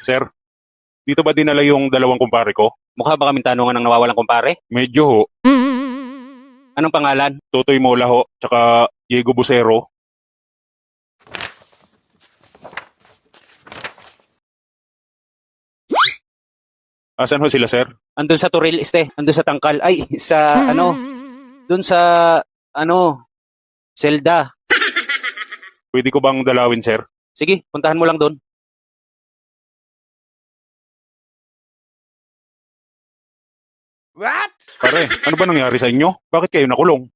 Sir, dito ba dinala yung dalawang kumpare ko? Mukha ba kaming tanungan ng nawawalang kumpare? Medyo ho. Anong pangalan? Totoy Mola ho, tsaka Diego Busero. Asan ho sila, sir? Andun sa Turil andun sa Tangkal. Ay, sa dun sa Zelda. Pwede ko bang dalawin, sir? Sige, puntahan mo lang dun. What? Pare, ano ba nangyari sa inyo? Bakit kayo nakulong?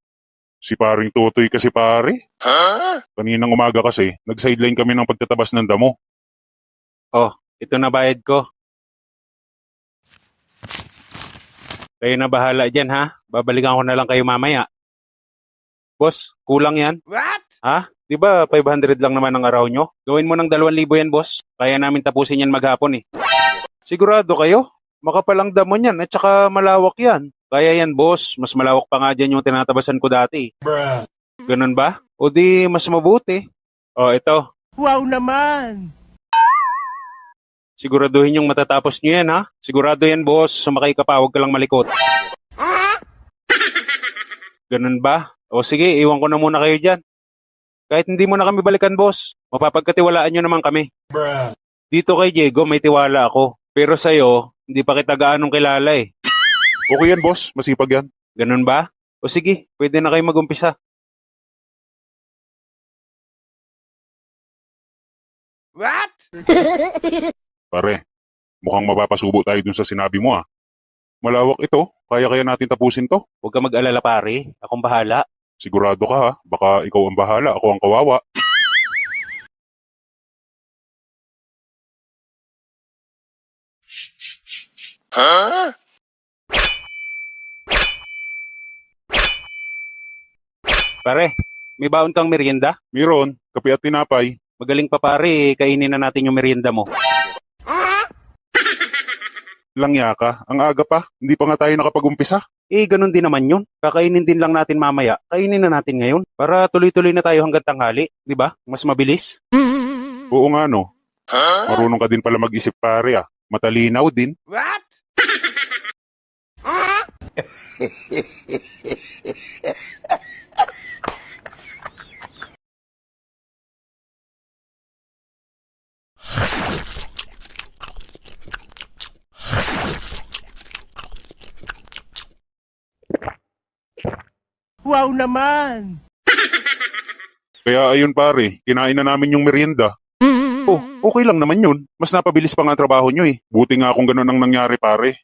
Si paring Totoy kasi pare. Kaninang umaga kasi, nag-sideline kami ng pagtatabas ng damo. Ito na bayad ko. Kayo na bahala dyan, ha? Babalikan ko na lang kayo mamaya. Boss, kulang yan. What? Ha? Di ba 500 lang naman ang araw nyo? Gawin mo ng 2,000 yan, boss. Kaya namin tapusin yan maghapon, eh. Sigurado kayo? Makapalang damo yan at saka malawak yan. Kaya yan, boss. Mas malawak pa nga dyan yung tinatabasan ko dati. Ganun ba? O di mas mabuti. Ito. Wow naman! Siguraduhin yung matatapos nyo yan, ha? Sigurado yan, boss. Sumakay ka pa, huwag ka lang malikot. Ganun ba? O sige, iwan ko na muna kayo dyan. Kahit hindi mo na kami balikan, boss. Mapapagkatiwalaan nyo naman kami. Dito kay Diego, may tiwala ako. Pero sa'yo, hindi pa kita gaanong kilala, eh. Okay yan, boss. Masipag yan. Ganun ba? O sige, pwede na kayo mag-umpisa. What? Pare, mukhang mapapasubo tayo dun sa sinabi mo ah. Malawak ito. Kaya natin tapusin to. Huwag ka mag-alala, pare. Akong bahala. Sigurado ka ha. Baka ikaw ang bahala, ako ang kawawa. Pare, may baon kang merienda? Miron, kape at tinapay. Magaling pa, pare. Kainin na natin yung merienda mo. Langya ka, ang aga pa. Hindi pa nga tayo nakapag-umpisa. Ganun din naman yun. Kakainin din lang natin mamaya. Kainin na natin ngayon. Para tuloy-tuloy na tayo hanggang tanghali. Di ba? Mas mabilis. Oo nga no. Marunong ka din pala mag-isip pare ah. Matalinaw din. What? Wow naman! Kaya ayun pare, kinain na namin yung merienda. Oh, okay lang naman yun. Mas napabilis pa nga ang trabaho nyo eh. Buti nga kung ganun ang nangyari pare.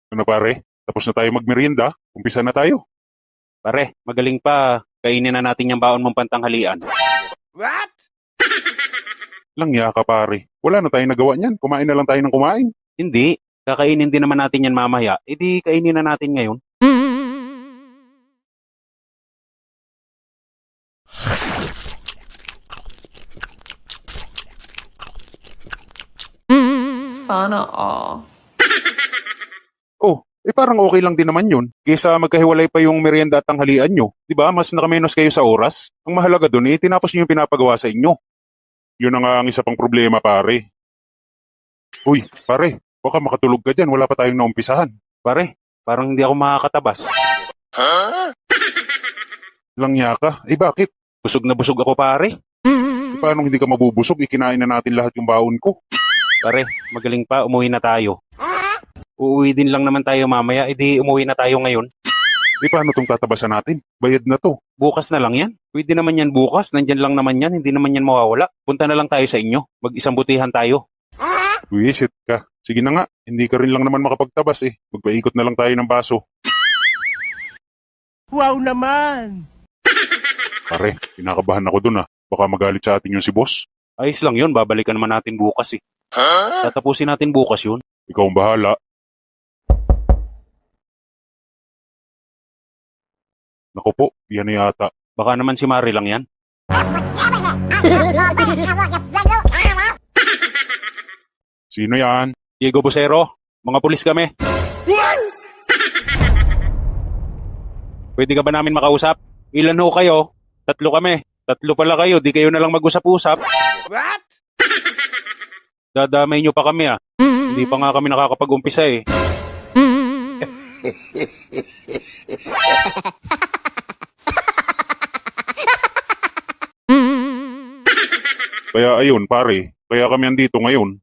Ano pare? Tapos na tayo magmerienda. Umpisa na tayo. Pare, magaling pa. Kainin na natin yung baon mong pantanghalian. What? Langya ka pare. Wala na tayong nagawa niyan. Kumain na lang tayo ng kumain. Hindi. Kakainin din naman natin yan mamaya. Di kainin na natin ngayon. Sana all. Oh, parang okay lang din naman yun. Kaysa magkahiwalay pa yung merienda at tanghalian nyo. Diba? Mas nakamenos kayo sa oras. Ang mahalaga dun tinapos nyo yung pinapagawa sa inyo. Yun na nga ang isa pang problema pare. Uy, pare, baka makatulog ka dyan. Wala pa tayong naumpisahan. Pare, parang hindi ako makakatabas. Langya ka? Bakit? Busog na busog ako, pare. Paano hindi ka mabubusog? Ikinain na natin lahat yung baon ko. Pare, magaling pa. Umuwi na tayo. Uuwi din lang naman tayo mamaya. Di umuwi na tayo ngayon. Paano tong tatabasan natin? Bayad na to. Bukas na lang yan. Pwede naman yan bukas. Nandyan lang naman yan. Hindi naman yan mawawala. Punta na lang tayo sa inyo. Mag-isang butihan tayo. Wisit ka. Sige na nga. Hindi ka rin lang naman makapagtabas eh. Magpaikot na lang tayo ng baso. Wow naman! Pare, kinakabahan ako dun ah. Baka magalit sa atin yung si boss. Ayos lang yun. Babalikan naman natin bukas eh. Tatapusin natin bukas yun. Ikaw ang bahala. Naku po, yan na yata. Baka naman si Mari lang yan. Sino yan? Diego Busero, mga pulis kami. Pwede ka ba namin makausap? Ilan ho kayo? 3 kami. 3 pala kayo, di kayo na lang mag-usap-usap. What? Dadamay nyo pa kami ah. Hindi pa nga kami nakakapag-umpisa eh. Kaya ayun, pare. Kaya kami andito ngayon.